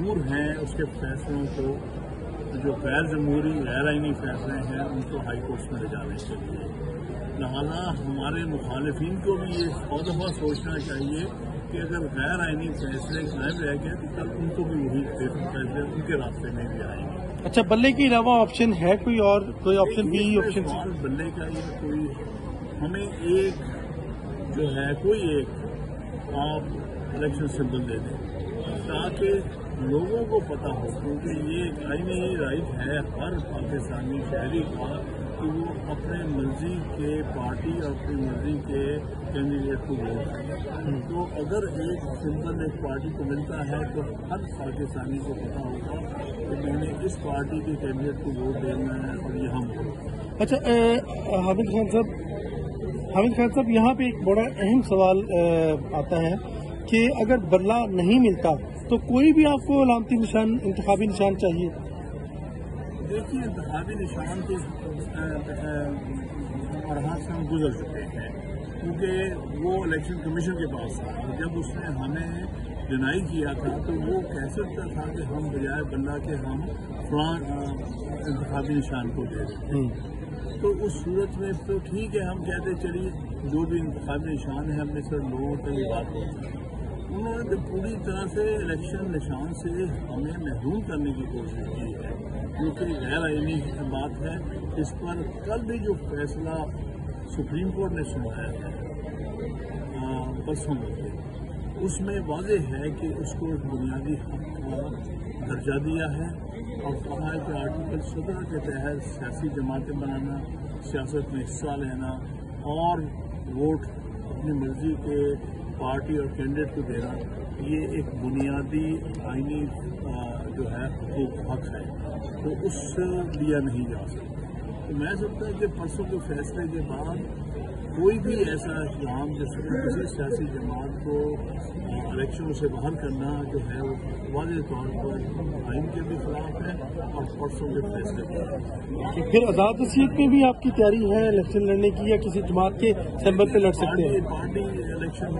جمہور ہیں اس کے فیصلوں کو جو غیر جمہوری غیر آئینی فیصلے ہیں ان کو ہائی کورٹس میں لے جانے کے لیے، لہٰذا ہمارے مخالفین کو بھی یہ سو دفعہ سوچنا چاہیے کہ اگر غیر آئینی فیصلے قائم رہ گئے تو کل ان کو بھی وہی فیصلے ان کے راستے میں بھی آئیں گے۔ اچھا، بلے کے علاوہ آپشن ہے کوئی اور، کوئی آپشن بی آپشن سی؟ بلے کا یہ کوئی ہمیں ایک جو ہے کوئی ایک آپ الیکشن سمبل دے دیں تاکہ لوگوں کو پتہ ہو، کیونکہ یہ ایک آئینی رائٹ ہے ہر پاکستانی شہری کا کہ وہ اپنے مرضی کے پارٹی اور اپنی مرضی کے کینڈیڈیٹ کو ووٹ کریں۔ تو اگر ایک سمبل ایک پارٹی کو ملتا ہے تو ہر پاکستانی کو پتہ ہوگا کہ میں نے اس پارٹی کے کینڈیڈیٹ کو ووٹ دینا ہے اور یہاں ووٹ۔ اچھا حامد خان صاحب یہاں پہ ایک بڑا اہم سوال آتا ہے کہ اگر بلہ نہیں ملتا تو کوئی بھی آپ کو علامتی نشان، انتخابی نشان چاہیے؟ دیکھیے، انتخابی نشان کے مرحلے سے ہم گزر چکے ہیں کیونکہ وہ الیکشن کمیشن کے پاس تھا۔ جب اس نے ہمیں ڈینائی کیا تھا تو وہ کہہ سکتا تھا کہ ہم بجائے بلہ کے ہم فلاں انتخابی نشان کو دے دیں، تو اس صورت میں تو ٹھیک ہے، ہم کہتے چلیے جو بھی انتخابی نشان ہے ہم نے سر لوگوں تک یہ بات ہوتی ہے۔ انہوں نے پوری طرح سے الیکشن نشان سے ہمیں محروم کرنے کی کوشش کی ہے، جو کہ غیر آئینی بات ہے۔ اس پر کل بھی جو فیصلہ سپریم کورٹ نے سنایا ہے پرسوں میں، اس میں واضح ہے کہ اس کو ایک بنیادی حق کا درجہ دیا ہے اور کہا ہے کہ آرٹیکل 17 کے تحت سیاسی جماعتیں بنانا، سیاست میں حصہ لینا اور ووٹ اپنی مرضی کے پارٹی اور کینڈیڈیٹ کو دینا، یہ ایک بنیادی آئینی جو ہے حق ہے، تو اس سے لیا نہیں جا سکتا۔ تو میں سمجھتا ہوں کہ پرسوں کے فیصلے کے بعد کوئی بھی ایسا اقدام جس میں کسی سیاسی جماعت کو الیکشن سے باہر کرنا جو ہے وہ واضح طور پر آئین کے بھی خلاف ہے اور پرسوں کے فیصلے کے خلاف۔ پھر آزاد وسیعت میں بھی آپ کی تیاری ہے الیکشن لڑنے کی یا کسی جماعت کے سمبل پہ لڑ سکتے ہیں؟ Party election